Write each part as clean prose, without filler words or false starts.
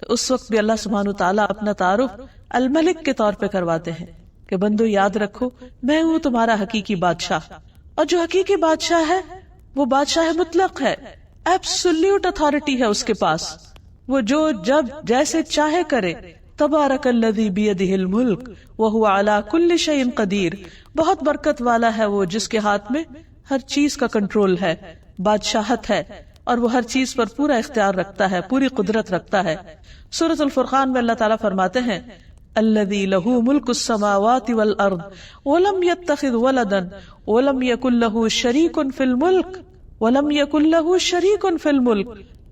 تو اس وقت بھی اللہ سبحانہ تعالیٰ اپنا تعارف الملک کے طور پہ کرواتے ہیں کہ بندو یاد رکھو میں ہوں تمہارا حقیقی بادشاہ. اور جو حقیقی بادشاہ ہے وہ بادشاہ مطلق ہے، ایبسولوٹ اتھارٹی ہے اس کے پاس. وہ جو جب جیسے چاہے کرے. تبارک الذی بیدہ الملک وہو علی کل شیء قدیر. بہت برکت والا ہے وہ جس کے ہاتھ میں ہر چیز کا کنٹرول ہے، بادشاہت ہے، اور وہ ہر چیز پر پورا اختیار رکھتا ہے، پوری قدرت رکھتا ہے. سورۃ الفرقان میں اللہ تعالیٰ فرماتے ہیں الذی لہ ملک السماوات والارض ولم یتخذ ولدا ولم یکن لہ شریک فی الملک ولم یکن لہ شریک فی الملک،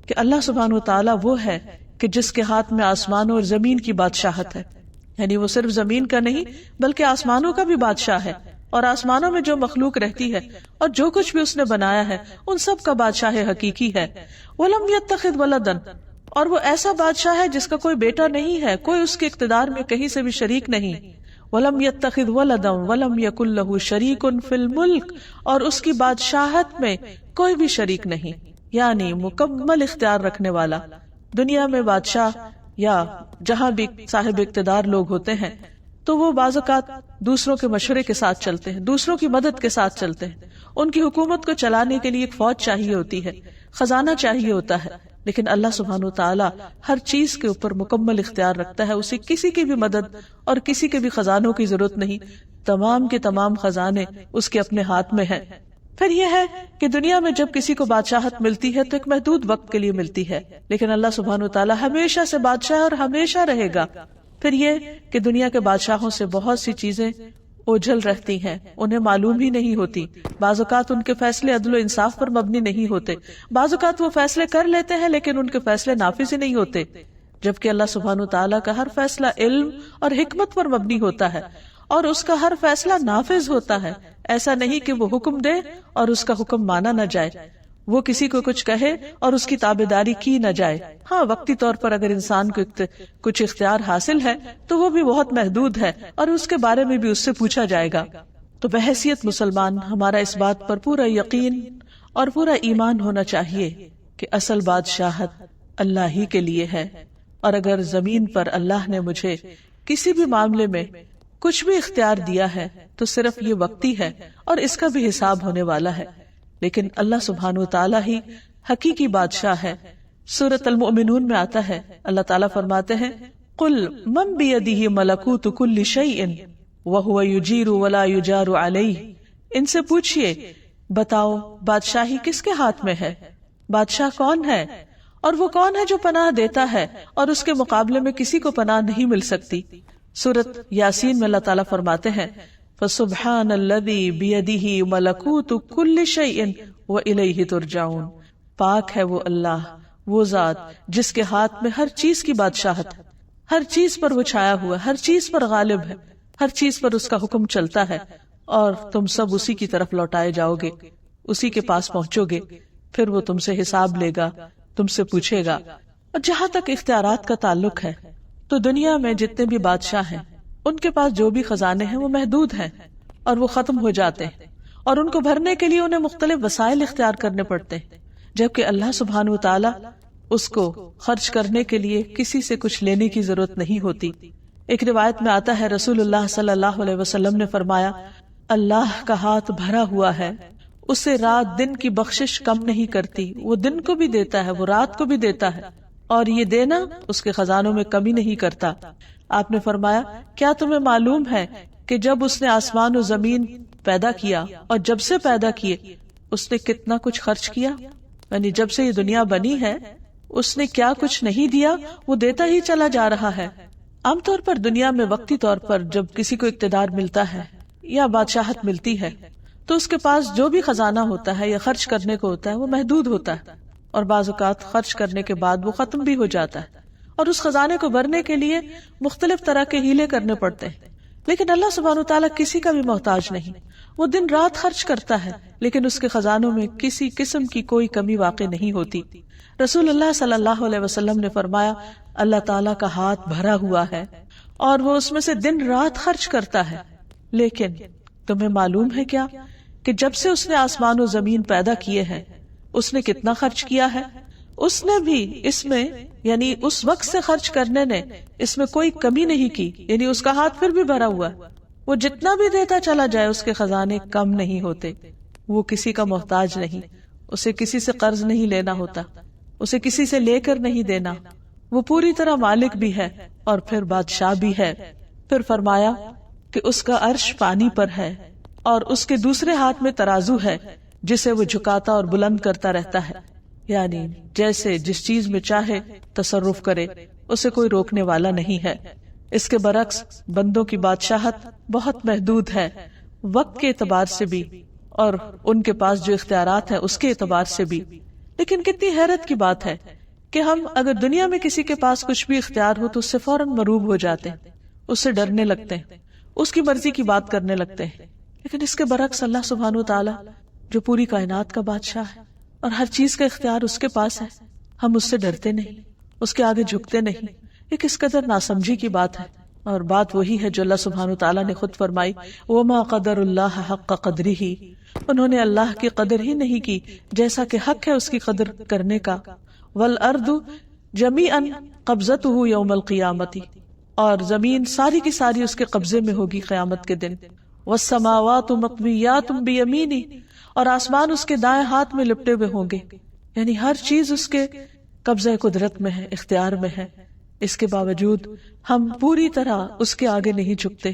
کہ اللہ سبحانہ وتعالیٰ وہ ہے کہ جس کے ہاتھ میں آسمانوں اور زمین کی بادشاہت ہے. یعنی وہ صرف زمین کا نہیں بلکہ آسمانوں کا بھی بادشاہ ہے، اور آسمانوں میں جو مخلوق رہتی ہے اور جو کچھ بھی اس نے بنایا ہے ان سب کا بادشاہ حقیقی ہے. وَلَمْ يَتَّخِذْ وَلَدًا، اور وہ ایسا بادشاہ ہے جس کا کوئی بیٹا نہیں ہے، کوئی اس کے اقتدار میں کہیں سے بھی شریک نہیں. وَلَمْ يَتَّخِذْ وَلَدًا وَلَمْ يَكُنْ لَهُ شَرِيكٌ فِي الْمُلْكِ، اور اس کی بادشاہت میں کوئی بھی شریک نہیں، یعنی مکمل اختیار رکھنے والا. دنیا میں بادشاہ یا جہاں بھی صاحب اقتدار لوگ ہوتے ہیں تو وہ بعض اوقات دوسروں کے مشورے کے ساتھ چلتے ہیں، دوسروں کی مدد کے ساتھ چلتے ہیں. ان کی حکومت کو چلانے کے لیے ایک فوج چاہیے ہوتی ہے، خزانہ چاہیے ہوتا ہے، لیکن اللہ سبحانہ وتعالیٰ ہر چیز کے اوپر مکمل اختیار رکھتا ہے. اسے کسی کی بھی مدد اور کسی کے بھی خزانوں کی ضرورت نہیں، تمام کے تمام خزانے اس کے اپنے ہاتھ میں ہیں. پھر یہ ہے کہ دنیا میں جب کسی کو بادشاہت ملتی ہے تو ایک محدود وقت کے لیے ملتی ہے، لیکن اللہ سبحانہ وتعالیٰ ہمیشہ سے بادشاہ ہے اور ہمیشہ رہے گا. پھر یہ کہ دنیا کے بادشاہوں سے بہت سی چیزیں اوجھل رہتی ہیں، انہیں معلوم ہی نہیں ہوتی. بعض اوقات ان کے فیصلے عدل و انصاف پر مبنی نہیں ہوتے، بعض اوقات وہ فیصلے کر لیتے ہیں لیکن ان کے فیصلے نافذ ہی نہیں ہوتے، جبکہ اللہ سبحانہ وتعالیٰ کا ہر فیصلہ علم اور حکمت پر مبنی ہوتا ہے اور اس کا ہر فیصلہ نافذ ہوتا ہے. ایسا نہیں کہ وہ حکم دے اور اس کا حکم مانا نہ جائے، وہ کسی کو کچھ کہے اور اس کی تابعداری کی نہ جائے. ہاں وقتی طور پر اگر انسان کو کچھ اختیار حاصل ہے تو وہ بھی بہت محدود ہے اور اس کے بارے میں بھی اس سے پوچھا جائے گا. تو بحیثیت مسلمان ہمارا اس بات پر پورا یقین اور پورا ایمان ہونا چاہیے کہ اصل بادشاہت اللہ ہی کے لیے ہے، اور اگر زمین پر اللہ نے مجھے کسی بھی معاملے میں کچھ بھی اختیار دیا ہے تو صرف یہ وقتی ہے اور اس کا بھی حساب ہونے والا ہے. لیکن اللہ سبحانہ وتعالیٰ ہی حقیقی بادشاہ ہے. سورۃ المؤمنون میں آتا ہے اللہ تعالیٰ فرماتے ہیں قُلْ مَنْ بِيَدِهِ مَلَكُوتُ كُلِّ شَيْءٍ وَهُوَ يُجِيرُ وَلَا يُجَارُ عَلَيْهِ، ان سے پوچھئے بتاؤ بادشاہی کس کے ہاتھ میں ہے، بادشاہ کون ہے اور وہ کون ہے جو پناہ دیتا ہے اور اس کے مقابلے میں کسی کو پناہ نہیں مل سکتی. سورۃ یاسین میں اللہ تعالیٰ فرماتے ہیں فَسُبْحَانَ الَّذِي بِيَدِهِ مَلَكُوتُ كُلِّ شَيْءٍ وَإِلَيْهِ تُرْجَعُونَ، پاک ہے وہ اللہ، وہ ذات جس کے ہاتھ میں ہر چیز کی بادشاہت ہے، ہر چیز پر وہ چھایا ہوا، ہر چیز پر غالب ہے، ہر چیز پر اس کا حکم چلتا ہے، اور تم سب اسی کی طرف لوٹائے جاؤ گے، اسی کے پاس پہنچو گے، پھر وہ تم سے حساب لے گا، تم سے پوچھے گا. اور جہاں تک اختیارات کا تعلق ہے تو دنیا میں جتنے بھی بادشاہ ہیں ان کے پاس جو بھی خزانے ہیں وہ محدود ہیں اور وہ ختم ہو جاتے ہیں، اور ان کو بھرنے کے لیے انہیں مختلف وسائل اختیار کرنے پڑتے ہیں، جبکہ اللہ سبحانہ وتعالیٰ اس کو خرچ کرنے کے لیے کسی سے کچھ لینے کی ضرورت نہیں ہوتی. ایک روایت میں آتا ہے رسول اللہ صلی اللہ علیہ وسلم نے فرمایا اللہ کا ہاتھ بھرا ہوا ہے، اسے رات دن کی بخشش کم نہیں کرتی، وہ دن کو بھی دیتا ہے، وہ رات کو بھی دیتا ہے، اور یہ دینا اس کے خزانوں میں کمی نہیں کرتا. آپ نے فرمایا کیا تمہیں معلوم ہے کہ جب اس نے آسمان و زمین پیدا کیا اور جب سے پیدا کیے اس نے کتنا کچھ خرچ کیا، یعنی جب سے یہ دنیا بنی ہے اس نے کیا کچھ نہیں دیا، وہ دیتا ہی چلا جا رہا ہے. عام طور پر دنیا میں وقتی طور پر جب کسی کو اقتدار ملتا ہے یا بادشاہت ملتی ہے تو اس کے پاس جو بھی خزانہ ہوتا ہے یا خرچ کرنے کو ہوتا ہے وہ محدود ہوتا ہے، اور بعض اوقات خرچ کرنے کے بعد وہ ختم بھی ہو جاتا ہے، اور اس خزانے کو بھرنے کے لیے مختلف طرح کے ہیلے کرنے پڑتے ہیں. لیکن اللہ سبحانہ وتعالیٰ کسی کا بھی محتاج نہیں، وہ دن رات خرچ کرتا ہے لیکن اس کے خزانوں میں کسی قسم کی کوئی کمی واقع نہیں ہوتی. رسول اللہ صلی اللہ علیہ وسلم نے فرمایا اللہ تعالیٰ کا ہاتھ بھرا ہوا ہے اور وہ اس میں سے دن رات خرچ کرتا ہے، لیکن تمہیں معلوم ہے کیا کہ جب سے اس نے آسمان و زمین پیدا کیے ہیں اس نے کتنا خرچ کیا ہے؟ اس نے بھی اس میں یعنی اس وقت سے خرچ کرنے نے اس میں کوئی کمی نہیں کی، یعنی اس کا ہاتھ پھر بھی بھرا ہوا ہے، وہ جتنا بھی دیتا چلا جائے اس کے خزانے کم نہیں ہوتے، وہ کسی کا محتاج نہیں، اسے کسی سے قرض نہیں لینا ہوتا، اسے کسی سے لے کر نہیں دینا، وہ پوری طرح مالک بھی ہے اور پھر بادشاہ بھی ہے۔ پھر فرمایا کہ اس کا عرش پانی پر ہے اور اس کے دوسرے ہاتھ میں ترازو ہے جسے وہ جھکاتا اور بلند کرتا رہتا ہے، یعنی جیسے جس چیز میں چاہے تصرف کرے، اسے کوئی روکنے والا نہیں ہے۔ اس کے برعکس بندوں کی بادشاہت بہت محدود ہے، وقت کے اعتبار سے بھی اور ان کے پاس جو اختیارات ہیں اس کے اعتبار سے بھی۔ لیکن کتنی حیرت کی بات ہے کہ ہم اگر دنیا میں کسی کے پاس کچھ بھی اختیار ہو تو اس سے فوراً مروب ہو جاتے ہیں، اس سے ڈرنے لگتے ہیں، اس کی مرضی کی بات کرنے لگتے ہیں۔ لیکن اس کے برعکس اللہ سبحانہ وتعالی جو پوری کائنات کا بادشاہ ہے اور ہر چیز کا اختیار اس کے پاس ہے، ہم اس سے ڈرتے نہیں، اس کے آگے جھکتے نہیں۔ یہ کس قدر ناسمجھی کی بات ہے، اور بات وہی ہے جو اللہ سبحانہ وتعالی نے خود فرمائی، وَمَا قَدَرُ اللَّهَ حَقَّ قَدْرِهِ، انہوں نے اللہ کی قدر ہی نہیں کی جیسا کہ حق ہے اس کی قدر کرنے کا۔ وَالْأَرْضُ جَمِيعًا قَبْضَتُهُ يَوْمَ الْقِيَامَةِ، اور زمین ساری کی ساری اس کے قبضے میں ہوگی قیامت کے دن۔ وَالسَّمَاوَاتُ مَطْوِيَّاتٌ بِيَمِينِهِ، اور آسمان اس کے دائیں ہاتھ میں لپٹے ہوئے ہوں گے، یعنی ہر چیز اس کے قبضہ قدرت میں ہے، اختیار میں ہے۔ اس کے باوجود ہم پوری طرح اس کے آگے نہیں جھکتے،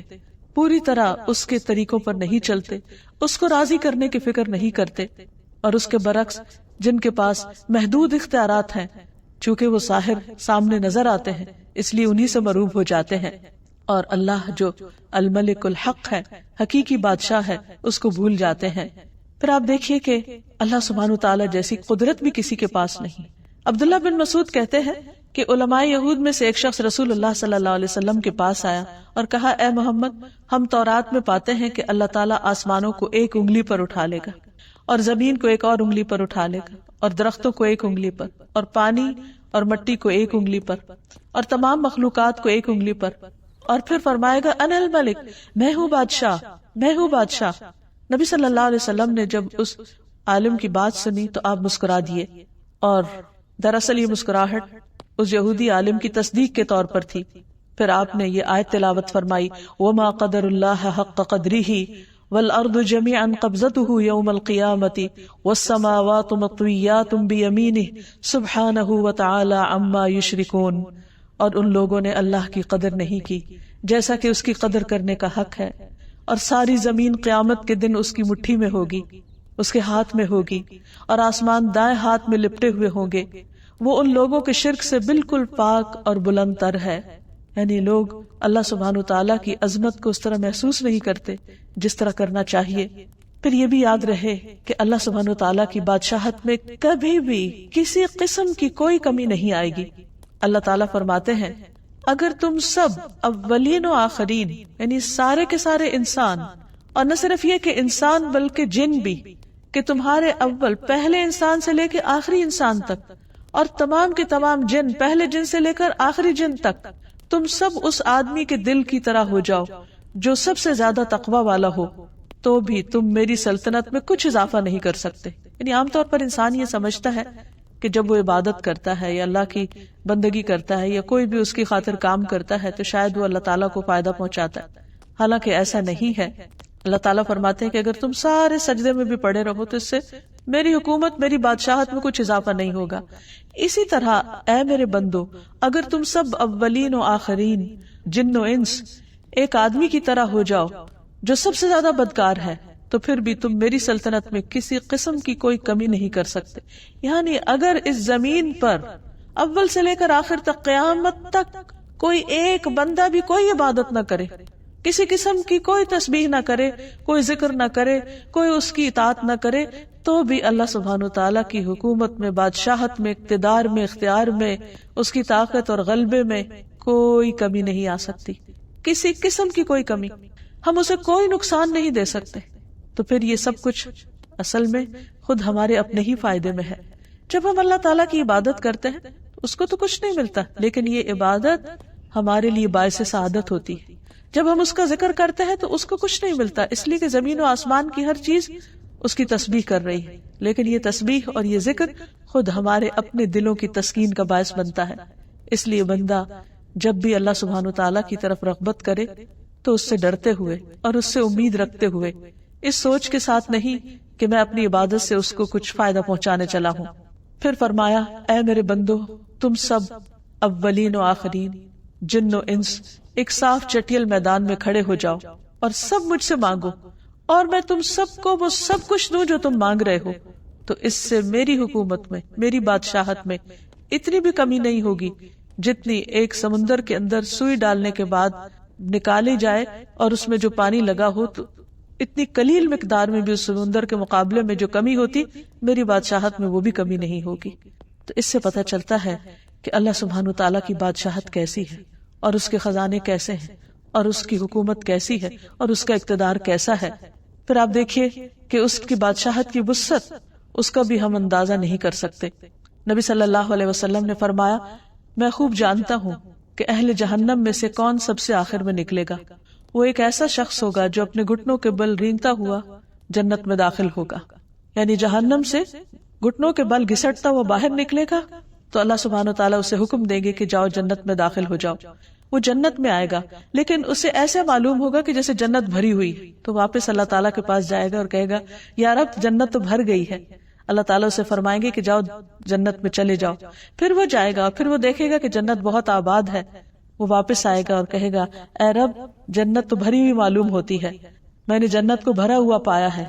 پوری طرح اس کے طریقوں پر نہیں چلتے، اس کو راضی کرنے کی فکر نہیں کرتے، اور اس کے برعکس جن کے پاس محدود اختیارات ہیں، چونکہ وہ ظاہر سامنے نظر آتے ہیں اس لیے انہی سے مروب ہو جاتے ہیں، اور اللہ جو الملک الحق ہے، حقیقی بادشاہ ہے، اس کو بھول جاتے ہیں۔ پھر آپ دیکھیے کہ اللہ سبحانہ وتعالی جیسی قدرت بھی کسی کے پاس نہیں۔ عبداللہ بن مسعود کہتے ہیں کہ علماء یہود میں سے ایک شخص رسول اللہ صلی اللہ علیہ وسلم کے پاس آیا اور کہا، اے محمد، ہم تورات میں پاتے ہیں کہ اللہ تعالیٰ آسمانوں کو ایک انگلی پر اٹھا لے گا، اور زمین کو ایک اور انگلی پر اٹھا لے گا، اور درختوں کو ایک انگلی پر، اور پانی اور مٹی کو ایک انگلی پر، اور تمام مخلوقات کو ایک انگلی پر، اور پھر فرمائے گا انا الملک، میں ہوں بادشاہ، میں ہوں بادشاہ۔ نبی صلی اللہ علیہ وسلم نے جب اس عالم کی بات سنی تو آپ مسکرا دیے، اور دراصل یہ مسکراہٹ اس یہودی عالم کی تصدیق کے طور پر تھی۔ پھر آپ نے یہ آیت تلاوت فرمائی، وَمَا قَدَرُ اللَّهَ حَقَّ قَدْرِهِ وَالْأَرْضُ جَمِيعًا قَبْضَتُهُ يَوْمَ الْقِيَامَةِ وَالسَّمَاوَاتُ مَطْوِيَّاتٌ بِيَمِينِهِ سُبْحَانَهُ وَتَعَالَى عَمَّا يُشْرِكُونَ، اور ان لوگوں نے اللہ کی قدر نہیں کی جیسا کہ اس کی قدر کرنے کا حق ہے، اور ساری زمین قیامت کے دن اس کی مٹھی میں ہوگی، اس کے ہاتھ میں ہوگی، اور آسمان دائیں ہاتھ میں لپٹے ہوئے ہوں گے۔ وہ ان لوگوں کے شرک سے بالکل پاک اور بلند تر ہے، یعنی لوگ اللہ سبحانہ وتعالیٰ کی عظمت کو اس طرح محسوس نہیں کرتے جس طرح کرنا چاہیے۔ پھر یہ بھی یاد رہے کہ اللہ سبحانہ وتعالیٰ کی بادشاہت میں کبھی بھی کسی قسم کی کوئی کمی نہیں آئے گی۔ اللہ تعالیٰ فرماتے ہیں، اگر تم سب اولین و آخرین، یعنی سارے کے سارے انسان، اور نہ صرف یہ کہ انسان بلکہ جن بھی، کہ تمہارے اول پہلے انسان سے لے کے آخری انسان تک، اور تمام کے تمام جن پہلے جن سے لے کر آخری جن تک، تم سب اس آدمی کے دل کی طرح ہو جاؤ جو سب سے زیادہ تقوی والا ہو، تو بھی تم میری سلطنت میں کچھ اضافہ نہیں کر سکتے۔ یعنی عام طور پر انسان یہ سمجھتا ہے کہ جب وہ عبادت کرتا ہے یا اللہ کی بندگی کرتا ہے یا کوئی بھی اس کی خاطر کام کرتا ہے تو شاید وہ اللہ تعالیٰ کو فائدہ پہنچاتا ہے، حالانکہ ایسا نہیں ہے۔ اللہ تعالیٰ فرماتے ہیں کہ اگر تم سارے سجدے میں بھی پڑے رہو تو اس سے میری حکومت، میری بادشاہت میں کچھ اضافہ نہیں ہوگا۔ اسی طرح اے میرے بندو، اگر تم سب اولین و آخرین، جن و انس، ایک آدمی کی طرح ہو جاؤ جو سب سے زیادہ بدکار ہے، تو پھر بھی تم میری سلطنت میں کسی قسم کی کوئی کمی نہیں کر سکتے۔ یعنی اگر اس زمین پر اول سے لے کر آخر تک، قیامت تک، کوئی ایک بندہ بھی کوئی عبادت نہ کرے، کسی قسم کی کوئی تسبیح نہ کرے، کوئی ذکر نہ کرے، کوئی اس کی اطاعت نہ کرے، تو بھی اللہ سبحانہ وتعالیٰ کی حکومت میں، بادشاہت میں، اقتدار میں، اختیار میں، اس کی طاقت اور غلبے میں کوئی کمی نہیں آ سکتی، کسی قسم کی کوئی کمی۔ ہم اسے کوئی نقصان نہیں دے سکتے۔ تو پھر یہ سب کچھ اصل میں خود ہمارے اپنے ہی فائدے میں ہے۔ جب ہم اللہ تعالیٰ کی عبادت کرتے ہیں اس کو تو کچھ نہیں ملتا، لیکن یہ عبادت ہمارے لیے باعث سعادت ہوتی ہے۔ جب ہم اس کا ذکر کرتے ہیں تو اس کو کچھ نہیں ملتا، اس لیے کہ زمین و آسمان کی ہر چیز اس کی تسبیح کر رہی ہے، لیکن یہ تسبیح اور یہ ذکر خود ہمارے اپنے دلوں کی تسکین کا باعث بنتا ہے۔ اس لیے بندہ جب بھی اللہ سبحانہ تعالیٰ کی طرف رغبت کرے تو اس سے ڈرتے ہوئے اور اس سے امید رکھتے ہوئے، اس سوچ کے ساتھ نہیں کہ میں اپنی عبادت سے اس کو کچھ فائدہ پہنچانے چلا ہوں۔ پھر فرمایا، اے میرے بندو، تم سب اولین و آخرین، جن و انس، ایک صاف چٹیل میدان میں کھڑے ہو جاؤ اور سب مجھ سے مانگو، اور میں تم سب کو وہ سب کچھ دوں جو تم مانگ رہے ہو۔ تو اس سے میری حکومت میں، میری بادشاہت میں اتنی بھی کمی نہیں ہوگی جتنی ایک سمندر کے اندر سوئی ڈالنے کے بعد نکالی جائے اور اس میں جو پانی لگا ہو، تو اتنی قلیل مقدار میں بھی اس سمندر کے مقابلے میں جو کمی ہوتی، میری بادشاہت میں وہ بھی کمی نہیں ہوگی۔ تو اس سے پتہ چلتا ہے کہ اللہ سبحانہ تعالیٰ کی بادشاہت کیسی ہے، اور اس کے خزانے کیسے ہیں، اور اس کی حکومت کیسی ہے، اور اس کا اقتدار کیسا ہے۔ پھر آپ دیکھیے کہ اس کی بادشاہت کی وسعت، اس کا بھی ہم اندازہ نہیں کر سکتے۔ نبی صلی اللہ علیہ وسلم نے فرمایا، میں خوب جانتا ہوں کہ اہل جہنم میں سے کون سب سے آخر میں نکلے گا۔ وہ ایک ایسا شخص ہوگا جو اپنے گھٹنوں کے بل رینگتا ہوا جنت میں داخل ہوگا، یعنی جہنم سے گھٹنوں کے بل گھسٹتا ہوا باہر نکلے گا تو اللہ سبحانہ تعالیٰ اسے حکم دیں گے کہ جاؤ جنت میں داخل ہو جاؤ۔ وہ جنت میں آئے گا، لیکن اسے ایسے معلوم ہوگا کہ جیسے جنت بھری ہوئی، تو واپس اللہ تعالیٰ کے پاس جائے گا اور کہے گا، یا رب جنت تو بھر گئی ہے۔ اللہ تعالیٰ اسے فرمائیں گے کہ جاؤ جنت میں چلے جاؤ۔ پھر وہ جائے گا، پھر وہ دیکھے گا کہ جنت بہت آباد ہے، وہ واپس آئے گا اور کہے گا، اے رب جنت تو بھری ہوئی معلوم ہوتی ہے، میں نے جنت کو بھرا ہوا پایا ہے۔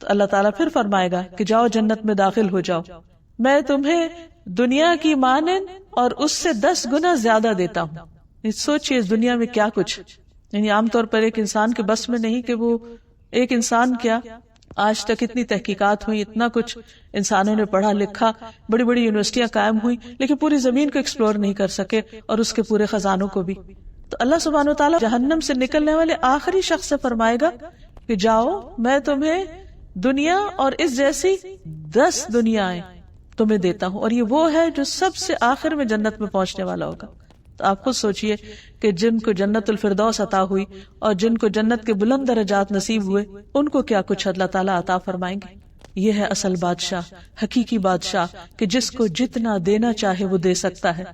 تو اللہ تعالیٰ پھر فرمائے گا کہ جاؤ جنت میں داخل ہو جاؤ، میں تمہیں دنیا کی مانند اور اس سے 10 گنا زیادہ دیتا ہوں۔ سوچئے اس دنیا میں کیا کچھ، یعنی عام طور پر ایک انسان کے بس میں نہیں کہ وہ ایک انسان کیا، آج تک اتنی تحقیقات ہوئی، اتنا کچھ انسانوں نے پڑھا لکھا، بڑی بڑی یونیورسٹیاں قائم ہوئی، لیکن پوری زمین کو ایکسپلور نہیں کر سکے اور اس کے پورے خزانوں کو بھی۔ تو اللہ سبحانہ وتعالیٰ جہنم سے نکلنے والے آخری شخص سے فرمائے گا کہ جاؤ میں تمہیں دنیا اور اس جیسی 10 دنیایں تمہیں دیتا ہوں، اور یہ وہ ہے جو سب سے آخر میں جنت میں پہنچنے والا ہوگا۔ تو آپ خود سوچئے کہ جن کو جنت الفردوس عطا ہوئی اور جن کو جنت کے بلند درجات نصیب ہوئے، ان کو کیا کچھ اللہ تعالیٰ عطا فرمائیں گے۔ یہ ہے اصل بادشاہ، حقیقی بادشاہ، کہ جس کو جتنا دینا چاہے وہ دے سکتا ہے،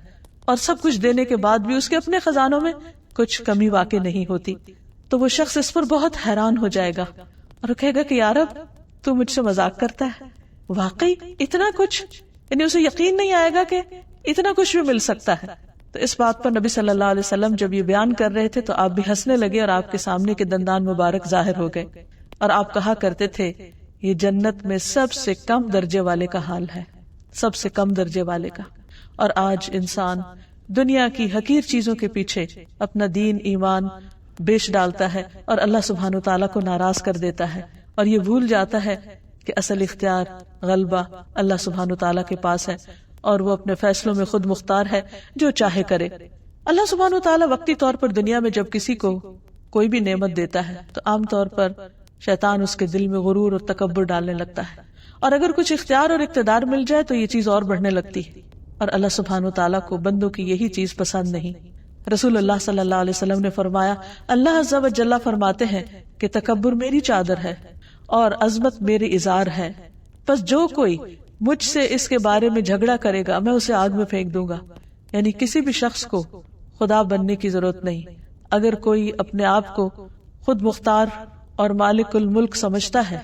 اور سب کچھ دینے کے بعد بھی اس کے اپنے خزانوں میں کچھ کمی واقع نہیں ہوتی۔ تو وہ شخص اس پر بہت حیران ہو جائے گا اور کہے گا کہ یا رب تو مجھ سے مذاق کرتا ہے، واقعی اتنا کچھ، یعنی اسے یقین نہیں آئے گا کہ اتنا کچھ بھی مل سکتا ہے۔ تو اس بات پر نبی صلی اللہ علیہ وسلم جب یہ بیان کر رہے تھے تو آپ بھی ہنسنے لگے اور آپ کے سامنے کے دندان مبارک ظاہر ہو گئے، اور آپ کہا کرتے تھے یہ جنت میں سب سے کم درجے والے کا حال ہے، سب سے کم درجے والے کا۔ اور آج انسان دنیا کی حقیر چیزوں کے پیچھے اپنا دین ایمان بیچ ڈالتا ہے اور اللہ سبحانہ تعالیٰ کو ناراض کر دیتا ہے، اور یہ بھول جاتا ہے کہ اصل اختیار غلبہ اللہ سبحانہ تعالیٰ کے پاس ہے، اور وہ اپنے فیصلوں میں خود مختار ہے، جو چاہے کرے۔ اللہ سبحانہ تعالیٰ وقتی طور پر دنیا میں جب کسی کو کوئی بھی نعمت دیتا ہے تو عام طور پر شیطان اس کے دل میں غرور اور تکبر ڈالنے لگتا ہے، اور اگر کچھ اختیار اور اقتدار مل جائے تو یہ چیز اور بڑھنے لگتی ہے، اور اللہ سبحانہ تعالیٰ کو بندوں کی یہی چیز پسند نہیں۔ رسول اللہ صلی اللہ علیہ وسلم نے فرمایا، اللہ عز و جل فرماتے ہیں کہ تکبر میری چادر ہے اور عظمت میری ازار ہے، پس جو کوئی مجھ سے اس کے بارے میں جھگڑا کرے گا میں اسے آگ میں پھینک دوں گا۔ یعنی کسی بھی شخص کو خدا بننے کی ضرورت نہیں۔ اگر کوئی اپنے آپ کو خود مختار اور مالک الملک سمجھتا ہے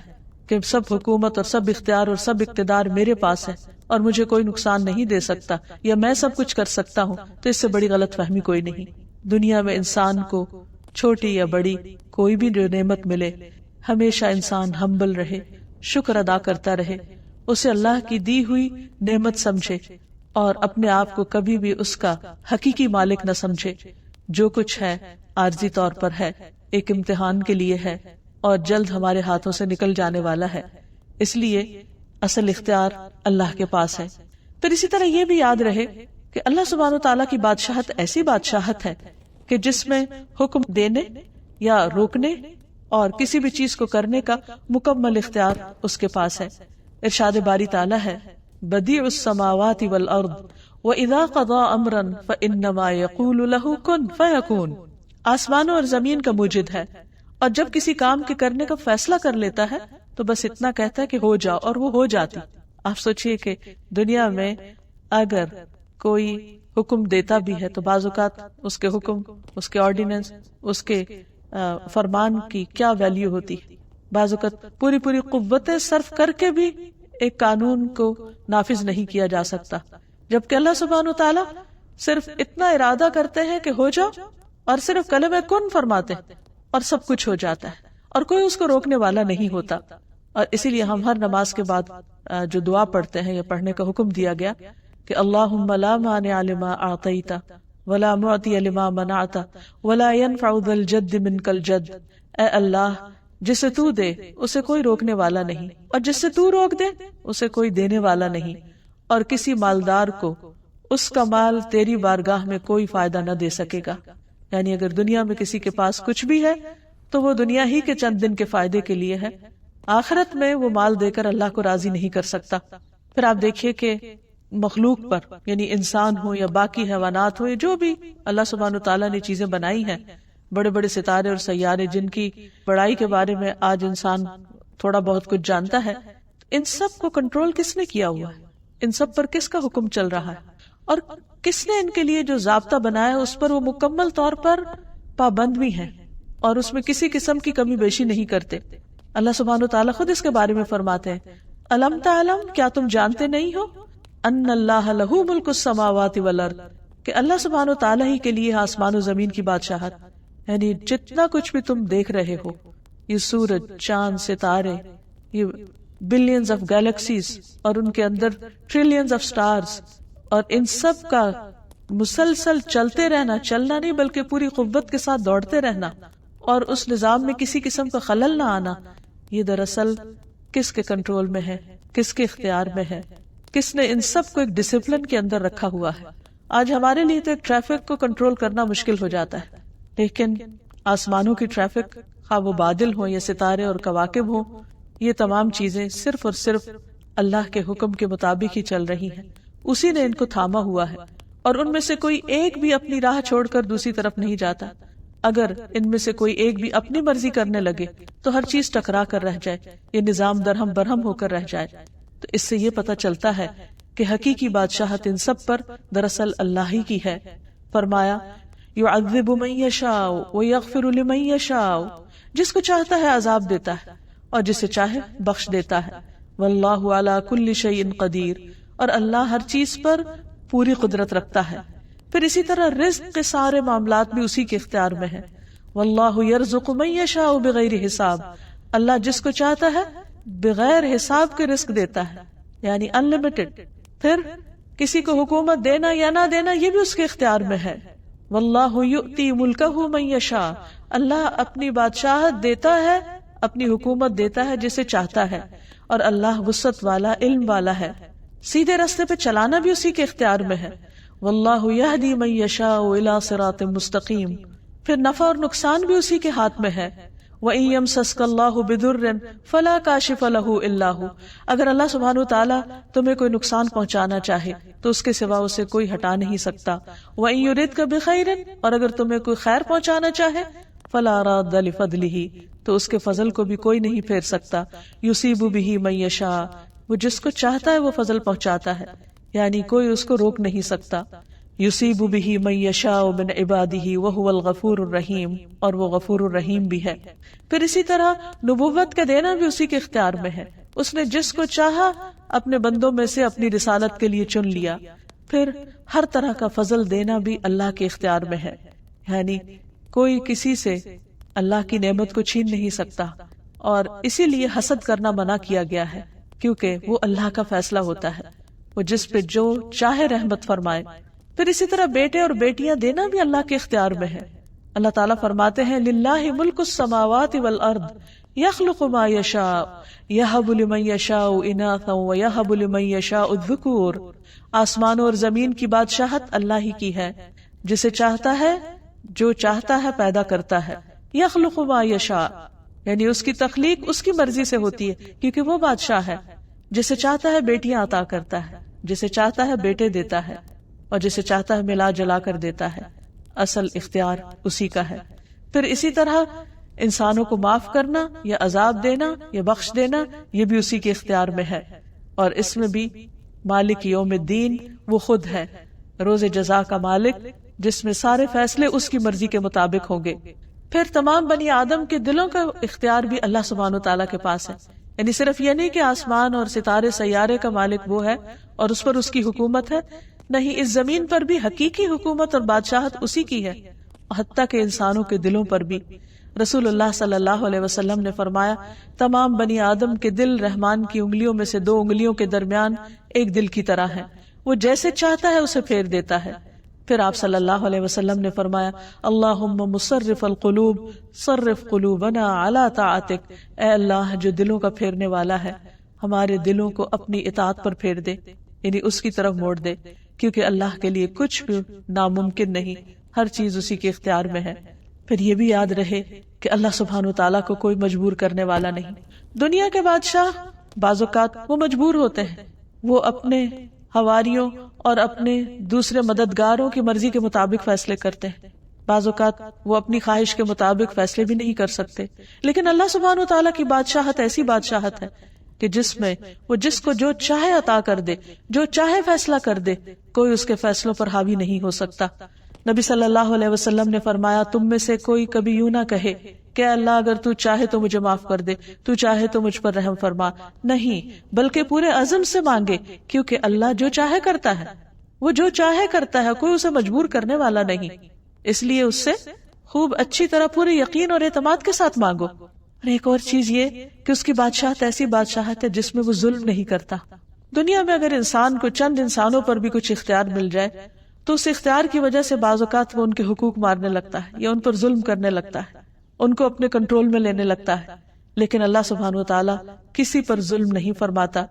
کہ سب حکومت اور سب اختیار اور سب اقتدار میرے پاس ہے اور مجھے کوئی نقصان نہیں دے سکتا، یا میں سب کچھ کر سکتا ہوں، تو اس سے بڑی غلط فہمی کوئی نہیں۔ دنیا میں انسان کو چھوٹی یا بڑی کوئی بھی جو نعمت ملے، ہمیشہ انسان ہمبل رہے، شکر ادا کرتا رہے، اسے اللہ کی دی ہوئی نعمت سمجھے، اور اپنے آپ کو کبھی بھی اس کا حقیقی مالک نہ سمجھے۔ جو کچھ ہے عارضی طور پر ہے، ایک امتحان کے لیے ہے، اور جلد ہمارے ہاتھوں سے نکل جانے والا ہے، اس لیے اصل اختیار اللہ کے پاس ہے۔ پھر اسی طرح یہ بھی یاد رہے کہ اللہ سبحانہ وتعالیٰ کی بادشاہت ایسی بادشاہت ہے کہ جس میں حکم دینے یا روکنے اور کسی بھی چیز کو کرنے کا مکمل اختیار اس کے پاس ہے۔ ارشاد باری تعالیٰ ہے، بدیع السماوات والارض واذا قضى امرا فانما يقول له كن فيكون۔ آسمانوں اور زمین کا موجد ہے، اور جب کسی کام کے کرنے کا فیصلہ کر لیتا ہے تو بس اتنا کہتا ہے کہ ہو جاؤ، اور وہ ہو جاتی۔ آپ سوچئے کہ دنیا میں اگر کوئی حکم دیتا بھی ہے تو بعض اوقات اس کے حکم، اس کے آرڈیننس، اس کے فرمان کی کیا ویلیو ہوتی ہے. بعض اوقات پوری قوتیں صرف کر کے بھی ایک قانون کو نافذ نہیں کیا جا سکتا، جبکہ اللہ سبحانہ وتعالی صرف اتنا ارادہ کرتے ہیں کہ ہو جاؤ، اور صرف کلمہ کن فرماتے ہیں اور سب کچھ ہو جاتا ہے، اور کوئی اس کو روکنے والا نہیں ہوتا. اور اسی لیے ہم ہر نماز کے بعد جو دعا پڑھتے ہیں یا پڑھنے کا حکم دیا گیا کہ اللہم لا مانع لما اعطیت ولا معطی لما منعت ولا ينفع ذا الجد منک الجد. اے اللہ، جسے تو دے اسے کوئی روکنے والا نہیں، اور جس سے تو روک دے اسے کوئی دینے والا نہیں، اور کسی مالدار کو اس کا مال تیری بارگاہ میں کوئی فائدہ نہ دے سکے گا. یعنی اگر دنیا میں کسی کے پاس کچھ بھی ہے تو وہ دنیا ہی کے چند دن کے فائدے کے لیے ہے، آخرت میں وہ مال دے کر اللہ کو راضی نہیں کر سکتا. پھر آپ دیکھیے کہ مخلوق پر، یعنی انسان ہو یا باقی حیوانات ہو، یا جو بھی اللہ سبحانہ تعالیٰ نے چیزیں بنائی ہیں، بڑے بڑے ستارے اور سیارے جن کی بڑائی کے بارے میں آج انسان تھوڑا بہت کچھ جانتا ہے، ان سب کو کنٹرول کس نے کیا ہوا ہے؟ ان سب پر کس کا حکم چل رہا ہے؟ اور کس نے ان کے لیے جو ضابطہ بنایا ہے اس پر وہ مکمل طور پر پابند بھی ہیں اور اس میں کسی قسم کی کمی بیشی نہیں کرتے. اللہ سبحانہ وتعالیٰ خود اس کے بارے میں فرماتے ہیں الم تعلم، کیا تم جانتے نہیں ہو، ان اللہ لہ ملک السماوات والارض، کہ اللہ سبحانہ وتعالیٰ ہی کے لیے آسمان و زمین کی بادشاہت. یعنی جتنا کچھ بھی تم دیکھ رہے ہو، یہ سورج، چاند، ستارے، یہ بلینز آف گیلیکسیز اور ان کے اندر ٹریلینز آف سٹارز، اور ان سب کا مسلسل چلتے رہنا، چلنا نہیں بلکہ پوری قوت کے ساتھ دوڑتے رہنا، اور اس نظام میں کسی قسم کا خلل نہ آنا، یہ دراصل کس کے کنٹرول میں ہے، کس کے اختیار میں ہے، کس نے ان سب کو ایک ڈسپلن کے اندر رکھا ہوا ہے. آج ہمارے لیے تو ٹریفک کو کنٹرول کرنا مشکل ہو جاتا ہے، لیکن آسمانوں کی ٹریفک، خواہ وہ بادل ہوں یا ستارے اور کواکب ہوں، یہ تمام چیزیں صرف اور صرف اللہ کے حکم کے مطابق ہی چل رہی ہیں. اسی نے ان کو تھاما ہوا ہے، اور ان میں سے کوئی ایک بھی اپنی راہ چھوڑ کر دوسری طرف نہیں جاتا. اگر ان میں سے کوئی ایک بھی اپنی مرضی کرنے لگے تو ہر چیز ٹکرا کر رہ جائے، یہ نظام درہم برہم ہو کر رہ جائے. تو اس سے یہ پتہ چلتا ہے کہ حقیقی بادشاہت ان سب پر دراصل اللہ ہی کی ہے. فرمایا یعذب من یشاء ویغفر لمن یشاء، جس کو چاہتا ہے عذاب دیتا ہے اور جسے چاہے بخش دیتا ہے. واللہ علی کل شیء قدیر، اور اللہ ہر چیز پر پوری قدرت رکھتا ہے. پھر اسی طرح رزق کے سارے معاملات بھی اسی کے اختیار میں ہیں. واللہ یرزق من یشاء بغیر حساب، اللہ جس کو چاہتا ہے بغیر حساب کے رزق دیتا ہے، یعنی انلمیٹڈ. پھر کسی کو حکومت دینا یا نہ دینا یہ بھی اس کے اختیار میں ہے. واللہ یؤتی ملکہ من یشاء، اللہ اپنی بادشاہت دیتا ہے، اپنی حکومت دیتا ہے جسے چاہتا ہے، اور اللہ وسعت والا، علم والا ہے. سیدھے راستے پہ چلانا بھی اسی کے اختیار میں ہے. واللہ یہدی من یشاء الی صراط مستقیم، پھر نفع اور نقصان بھی اسی کے ہاتھ میں ہے. وَإِن يَمْسَسْكَ اللَّهُ بِضُرٍّ فَلَا كَاشِفَ لَهُ إِلَّا هُوَ، اگر اللہ سبحانہ وتعالیٰ تمہیں کوئی نقصان پہنچانا چاہے تو اس کے سوا اسے کوئی ہٹا نہیں سکتا. وَإِن يُرِدْكَ بِخَيْرٍ، اور اگر تمہیں کوئی خیر پہنچانا چاہے فَلَا رَادَّ لِفَضْلِهِ، تو اس کے فضل کو بھی کوئی نہیں پھیر سکتا. يُصِيبُ بِهِ مَن يَشَاءُ، وہ جس کو چاہتا ہے وہ فضل پہنچاتا ہے، یعنی کوئی اس کو روک نہیں سکتا. یصیب بہ من یشاء من عبادہ وہو الغفور الرحیم، اور وہ غفور الرحیم بھی ہے. پھر اسی طرح نبوت کا دینا بھی اسی کے اختیار میں ہے. اس نے جس کو چاہا اپنے بندوں میں سے اپنی رسالت کے لیے چن لیا. پھر ہر طرح کا فضل دینا بھی اللہ کے اختیار میں ہے، یعنی کوئی کسی سے اللہ کی نعمت کو چھین نہیں سکتا. اور اسی لیے حسد کرنا منع کیا گیا ہے، کیونکہ وہ اللہ کا فیصلہ ہوتا ہے، وہ جس پہ جو چاہے رحمت فرمائے. پھر اسی طرح بیٹے اور بیٹیاں دینا بھی اللہ کے اختیار میں ہے. اللہ تعالیٰ فرماتے ہیں للہ ملک السماوات والارض یخلق ما یشاء یہب لمن یشاء اناثا ویہب لمن یشاء الذکور، آسمانوں اور زمین کی بادشاہت اللہ ہی کی ہے، جسے چاہتا ہے جو چاہتا ہے پیدا کرتا ہے. یخلق ما یشاء، یعنی اس کی تخلیق اس کی مرضی سے ہوتی ہے کیونکہ وہ بادشاہ ہے. جسے چاہتا ہے بیٹیاں عطا کرتا ہے، جسے چاہتا ہے بیٹے دیتا ہے، اور جسے چاہتا ہے ملا جلا کر دیتا ہے. اصل اختیار اسی کا ہے. پھر اسی طرح انسانوں کو معاف کرنا یا عذاب دینا یا بخش دینا یہ بھی اسی کے اختیار میں ہے. اور اس میں بھی مالک یوم الدین وہ خود ہے. روز جزا کا مالک جس میں سارے فیصلے اس کی مرضی کے مطابق ہوں گے. پھر تمام بنی آدم کے دلوں کا اختیار بھی اللہ سبحانہ و تعالیٰ کے پاس ہے. یعنی صرف یہ نہیں کہ آسمان اور ستارے سیارے کا مالک وہ ہے اور اس پر اس کی حکومت ہے، نہیں، اس زمین پر بھی حقیقی حکومت اور بادشاہت اسی کی ہے، حتیٰ کہ انسانوں کے دلوں پر بھی. رسول اللہ صلی اللہ علیہ وسلم نے فرمایا، تمام بنی آدم کے دل رحمان کی انگلیوں میں سے 2 انگلیوں کے درمیان ایک دل کی طرح ہے، وہ جیسے چاہتا ہے اسے پھیر دیتا ہے. پھر آپ صلی اللہ علیہ وسلم نے فرمایا، اللہم مصرف القلوب صرف قلوبنا علی طاعتک، اے اللہ جو دلوں کا پھیرنے والا ہے، ہمارے دلوں کو اپنی اطاعت پر پھیر دے، یعنی اس کی طرف موڑ دے، کیونکہ اللہ کے لیے کچھ بھی ناممکن نہیں، ہر چیز اسی کے اختیار میں ہے. پھر یہ بھی یاد رہے کہ اللہ سبحانہ وتعالیٰ کو کوئی مجبور کرنے والا نہیں. دنیا کے بادشاہ بعض اوقات وہ مجبور ہوتے ہیں، وہ اپنے حواریوں اور اپنے دوسرے مددگاروں کی مرضی کے مطابق فیصلے کرتے ہیں، بعض اوقات وہ اپنی خواہش کے مطابق فیصلے بھی نہیں کر سکتے. لیکن اللہ سبحانہ وتعالیٰ کی بادشاہت ایسی بادشاہت ہے کہ جس میں وہ جس کو جو چاہے عطا کر دے، جو چاہے فیصلہ کر دے، کوئی اس کے فیصلوں پر حاوی نہیں ہو سکتا. نبی صلی اللہ علیہ وسلم نے فرمایا، تم میں سے کوئی کبھی یوں نہ کہے کہ اللہ اگر تو چاہے تو مجھے معاف کر دے، تو چاہے تو مجھ پر رحم فرما. نہیں، بلکہ پورے عزم سے مانگے، کیونکہ اللہ جو چاہے کرتا ہے، وہ جو چاہے کرتا ہے، کوئی اسے مجبور کرنے والا نہیں. اس لیے اس سے خوب اچھی طرح پورے یقین اور اعتماد کے ساتھ مانگو. اور ایک اور چیز یہ کہ اس کی بادشاہت ایسی بادشاہت ہے جس میں وہ ظلم نہیں کرتا. دنیا میں اگر انسان کو چند انسانوں پر بھی کچھ اختیار مل جائے تو اس اختیار کی وجہ سے بعض اوقات وہ ان کے حقوق مارنے لگتا ہے یا ان پر ظلم کرنے لگتا ہے، ان کو اپنے کنٹرول میں لینے لگتا ہے. لیکن اللہ سبحانہ وتعالیٰ کسی پر ظلم نہیں فرماتا.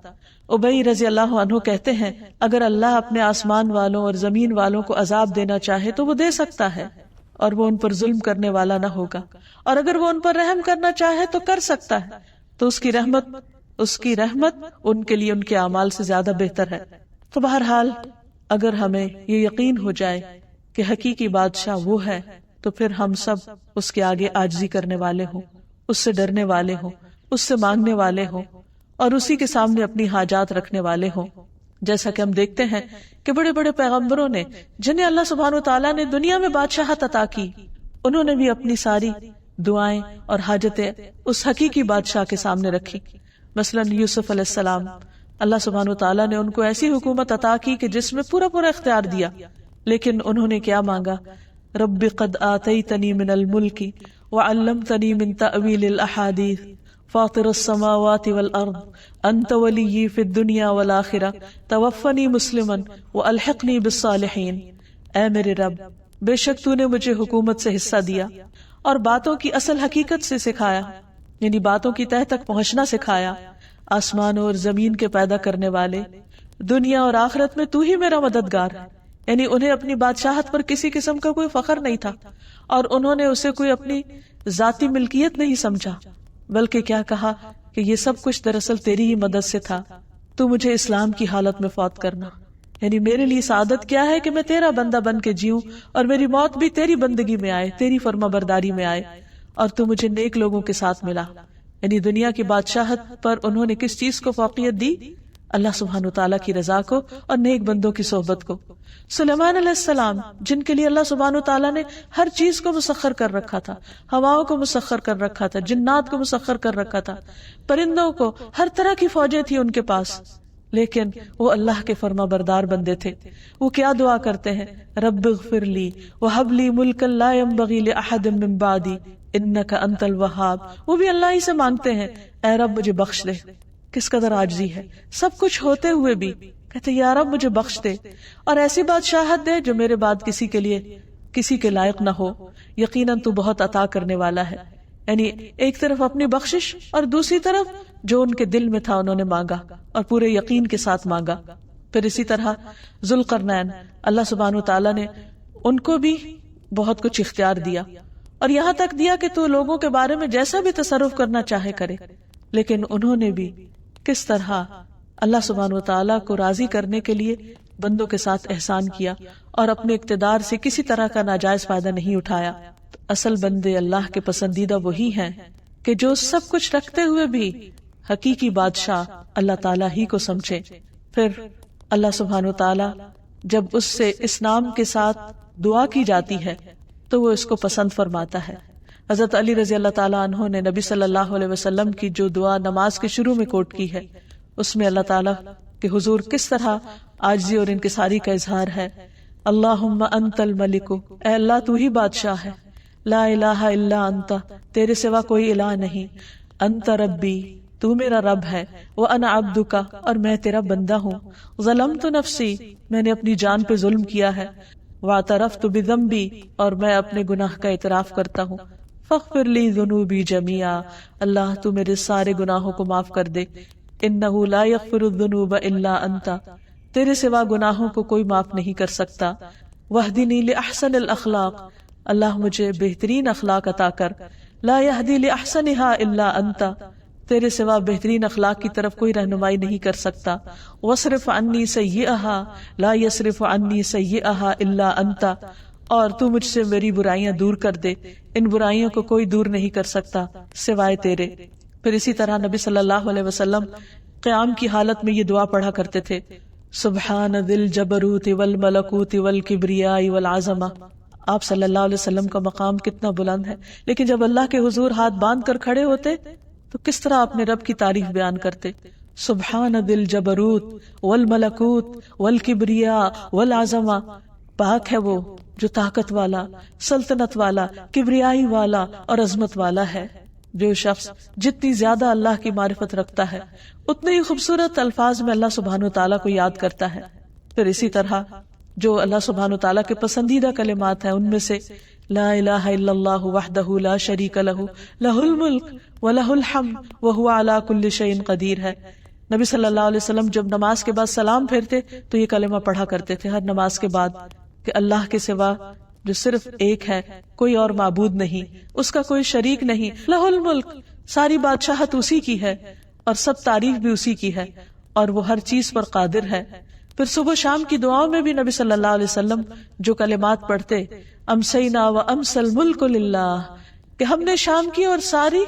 ابی رضی اللہ عنہ کہتے ہیں، اگر اللہ اپنے آسمان والوں اور زمین والوں کو عذاب دینا چاہے تو وہ دے سکتا ہے اور وہ ان پر ظلم کرنے والا نہ ہوگا، اور اگر وہ ان پر رحم کرنا چاہے تو کر سکتا ہے، تو اس کی رحمت ان کے لیے ان کے اعمال سے زیادہ بہتر ہے. تو بہرحال اگر ہمیں یہ یقین ہو جائے کہ حقیقی بادشاہ وہ ہے تو پھر ہم سب اس کے آگے عاجزی کرنے والے ہوں، اس سے ڈرنے والے ہوں، اس سے مانگنے والے ہوں اور اسی کے سامنے اپنی حاجات رکھنے والے ہوں. جیسا کہ ہم دیکھتے ہیں کہ بڑے بڑے پیغمبروں نے جنہیں اللہ سبحانہ وتعالیٰ نے دنیا میں بادشاہت عطا کی، انہوں نے بھی اپنی ساری دعائیں اور حاجتیں اس حقیقی بادشاہ کے سامنے رکھی. مثلا یوسف علیہ السلام، اللہ سبحانہ وتعالیٰ نے ان کو ایسی حکومت عطا کی کہ جس میں پورا اختیار دیا، لیکن انہوں نے کیا مانگا؟ رب قد آتیتنی من الملک وعلمتنی من تأویل الاحادیث فاطر السماوات والارض انت ولی فی الدنیا والآخرہ توفنی مسلما والحقنی بالصالحین. اے میرے رب، بے شک تو نے مجھے حکومت سے حصہ دیا اور باتوں کی اصل حقیقت سے سکھایا، یعنی باتوں کی تہ تک پہنچنا سکھایا. آسمان اور زمین کے پیدا کرنے والے، دنیا اور آخرت میں تو ہی میرا مددگار ہے. یعنی انہیں اپنی بادشاہت پر کسی قسم کا کوئی فخر نہیں تھا اور انہوں نے اسے کوئی اپنی ذاتی ملکیت نہیں سمجھا، بلکہ کیا کہا کہ یہ سب کچھ دراصل تیری ہی مدد سے تھا. تو مجھے اسلام کی حالت میں فوت کرنا، یعنی میرے لیے سعادت کیا ہے کہ میں تیرا بندہ بن کے جیوں اور میری موت بھی تیری بندگی میں آئے، تیری فرما برداری میں آئے، اور تو مجھے نیک لوگوں کے ساتھ ملا. یعنی دنیا کی بادشاہت پر انہوں نے کس چیز کو فوقیت دی؟ اللہ سبحانہ وتعالیٰ کی رضا کو اور نیک بندوں کی صحبت کو. سلیمان علیہ السلام، جن کے لیے اللہ سبحانہ وتعالیٰ نے ہر چیز کو مسخر کر رکھا تھا، ہواؤں کو مسخر کر رکھا تھا، جنات کو مسخر کر رکھا تھا، پرندوں کو، ہر طرح کی فوجیں تھی ان کے پاس، لیکن وہ اللہ کے فرما بردار بندے تھے. وہ کیا دعا کرتے ہیں؟ رب اغفر لی وہب لی ملکا لا ينبغی لأحد من بعدی انک انت الوہاب. وہ بھی اللہ ہی سے مانگتے ہیں، اے رب مجھے بخش دے. کس قدر عاجزی ہے، سب کچھ ہوتے ہوئے بھی کہتے یا رب مجھے بخش دے اور ایسی بادشاہت دے جو میرے بعد کسی کے لائق نہ ہو. یقیناً تو بہت عطا کرنے والا ہے. یعنی ایک طرف اپنی بخشش اور دوسری طرف جو ان کے دل میں تھا انہوں نے مانگا اور پورے یقین کے ساتھ مانگا. پھر اسی طرح ذوالقرنین، اللہ سبحانہ وتعالیٰ نے ان کو بھی بہت کچھ اختیار دیا اور یہاں تک دیا کہ تو لوگوں کے بارے میں جیسا بھی تصرف کرنا چاہے کرے. لیکن انہوں نے بھی کس طرح اللہ سبحانہ وتعالیٰ کو راضی کرنے کے لیے بندوں کے ساتھ احسان کیا اور اپنے اقتدار سے کسی طرح کا ناجائز فائدہ نہیں اٹھایا. اصل بندے اللہ کے پسندیدہ وہی ہیں کہ جو سب کچھ رکھتے ہوئے بھی حقیقی بادشاہ اللہ تعالیٰ ہی کو سمجھے. پھر اللہ سبحانہ وتعالیٰ جب اس سے اس نام کے ساتھ دعا کی جاتی ہے تو وہ اس کو پسند فرماتا ہے۔ حضرت علی رضی اللہ تعالیٰ عنہ نے نبی صلی اللہ علیہ وسلم کی جو دعا نماز کے شروع میں کوٹ کی ہے، اس میں اللہ تعالیٰ کے حضور کس طرح عاجزی اور انکساری کا اظہار ہے۔ اللہم انت الملک، اے اللہ تو ہی بادشاہ ہے، لا الہ الا انت، تیرے سوا کوئی الہ نہیں، انت ربی، تو میرا رب ہے، وانا عبدک، اور میں تیرا بندہ ہوں، ظلمت نفسی، میں نے اپنی جان پہ ظلم کیا ہے، واعترفت بذنبی، اور میں اپنے گناہ کا اعتراف کرتا ہوں، فاغفر لی ذنوبی جمیعا، اللہ تو میرے سارے گناہوں کو معاف کر دے، انہ لا یغفر الذنوب الا انت، تیرے سوا گناہوں کو کوئی معاف نہیں کر سکتا، واہدنی لاحسن الاخلاق، اللہ مجھے بہترین اخلاق عطا کر، لا یہدی لاحسنھا الا انت، تیرے سوا بہترین اخلاق کی طرف کوئی رہنمائی نہیں کر سکتا، واصرف عنی سیئھا لا یصرف عنی سیئھا الا انت، اور تو مجھ سے میری برائیاں دور کر دے، ان برائیوں کو کوئی دور نہیں کر سکتا سوائے تیرے۔ پھر اسی طرح نبی صلی اللہ علیہ وسلم قیام کی حالت میں یہ دعا پڑھا کرتے تھے، سبحان ذی الجبروت والملکوت والکبریاء والعظمہ۔ آپ صلی اللہ علیہ وسلم کا مقام کتنا بلند ہے، لیکن جب اللہ کے حضور ہاتھ باندھ کر کھڑے ہوتے تو کس طرح اپنے رب کی تعریف بیان کرتے، سبحان ذی الجبروت والملکوت والکبریاء والعظمہ، پاک ہے وہ جو طاقت والا، سلطنت والا، کبریائی والا اور عظمت والا ہے۔ جو شخص جتنی زیادہ اللہ کی معرفت رکھتا ہے اتنے ہی خوبصورت الفاظ میں اللہ سبحانہ وتعالیٰ کو یاد کرتا ہے۔ پھر اسی طرح جو اللہ سبحانہ وتعالیٰ کے پسندیدہ کلمات ہیں ان میں سے لا الہ الا اللہ وحدہ لا شریک لہ لہ الملک ولہ الحمد وہو علی کل شیء قدیر ہے۔ نبی صلی اللہ علیہ وسلم جب نماز کے بعد سلام پھیرتے تو یہ کلمہ پڑھا کرتے تھے ہر نماز کے بعد کہ اللہ کے سوا جو صرف ایک ہے، کوئی اور معبود نہیں، اس کا کوئی شریک نہیں، لہ الملک، ساری بادشاہت اسی کی ہے اور سب تعریف بھی اسی کی ہے اور وہ ہر چیز پر قادر ہے۔ پھر صبح شام کی دعاؤں میں بھی نبی صلی اللہ علیہ وسلم جو کلمات پڑھتے، امسینا و امسى الملک للہ، کہ ہم نے شام کی اور ساری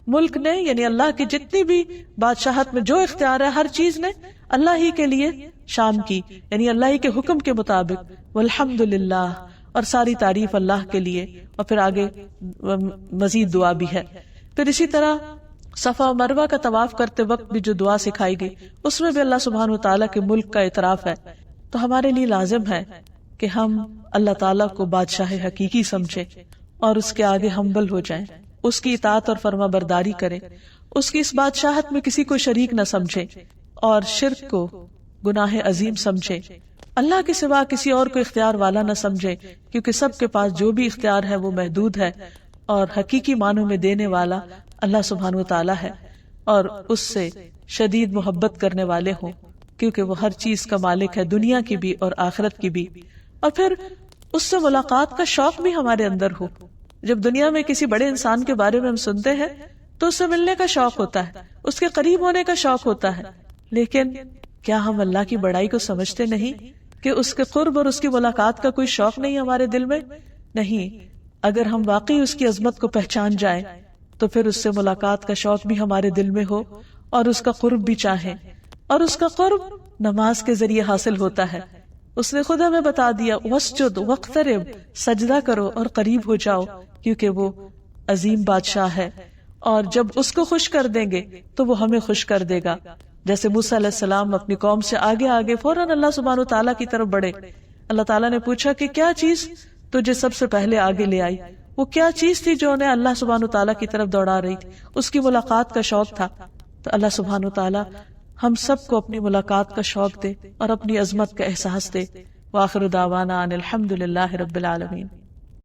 ملک نے، یعنی اللہ کی جتنی بھی بادشاہت میں جو اختیار ہے ہر چیز نے اللہ ہی کے لیے شام کی، یعنی اللہ ہی کے حکم کے مطابق، والحمد للہ، اور ساری تعریف اللہ کے لیے۔ اور پھر آگے مزید دعا بھی ہے۔ پھر اسی طرح صفا و مروہ کا طواف کرتے وقت بھی جو دعا سکھائی گئی اس میں بھی اللہ سبحانہ وتعالیٰ کے ملک کا اعتراف ہے۔ تو ہمارے لیے لازم ہے کہ ہم اللہ تعالیٰ کو بادشاہ حقیقی سمجھیں اور اس کے آگے ہمبل ہو جائیں، اس کی اطاعت اور فرما برداری کریں، اس کی اس بادشاہت میں کسی کو شریک نہ سمجھیں اور شرک کو گناہ عظیم سمجھیں، اللہ کے سوا کسی اور کو اختیار والا نہ سمجھے، کیونکہ سب کے پاس جو بھی اختیار ہے وہ محدود ہے اور حقیقی معنوں میں دینے والا اللہ سبحانہ وتعالی ہے، اور اس سے شدید محبت کرنے والے ہوں کیونکہ وہ ہر چیز کا مالک ہے، دنیا کی بھی اور آخرت کی بھی۔ اور پھر اس سے ملاقات کا شوق بھی ہمارے اندر ہو۔ جب دنیا میں کسی بڑے انسان کے بارے میں ہم سنتے ہیں تو اس سے ملنے کا شوق ہوتا ہے، اس کے قریب ہونے کا شوق ہوتا ہے، لیکن کیا ہم اللہ کی بڑائی کو سمجھتے نہیں کہ اس کے قرب اور اس کی ملاقات کا کوئی شوق نہیں ہمارے دل میں؟ نہیں، اگر ہم واقعی اس کی عظمت کو پہچان جائیں تو پھر اس سے ملاقات کا شوق بھی ہمارے دل میں ہو اور اس کا قرب بھی چاہیں، اور اس کا قرب نماز کے ذریعے حاصل ہوتا ہے۔ اس نے خود ہمیں بتا دیا، وَاسْجُدْ وَاقْتَرِبْ، سجدہ کرو اور قریب ہو جاؤ، کیونکہ وہ عظیم بادشاہ ہے، اور جب اس کو خوش کر دیں گے تو وہ ہمیں خوش کر دے گا۔ جیسے موسیٰ علیہ السلام اپنی قوم سے آگے فوراً اللہ سبحانہ وتعالیٰ کی طرف بڑھے۔ اللہ تعالیٰ نے پوچھا کہ کیا چیز تجھے سب سے پہلے آگے لے آئی؟ وہ کیا چیز تھی جو انہیں اللہ سبحانہ وتعالیٰ کی طرف دوڑا رہی تھی؟ اس کی ملاقات کا شوق تھا۔ تو اللہ سبحانہ وتعالیٰ ہم سب کو اپنی ملاقات کا شوق دے اور اپنی عظمت کا احساس دے۔ وآخر دعوانا ان الحمد للہ رب العالمین۔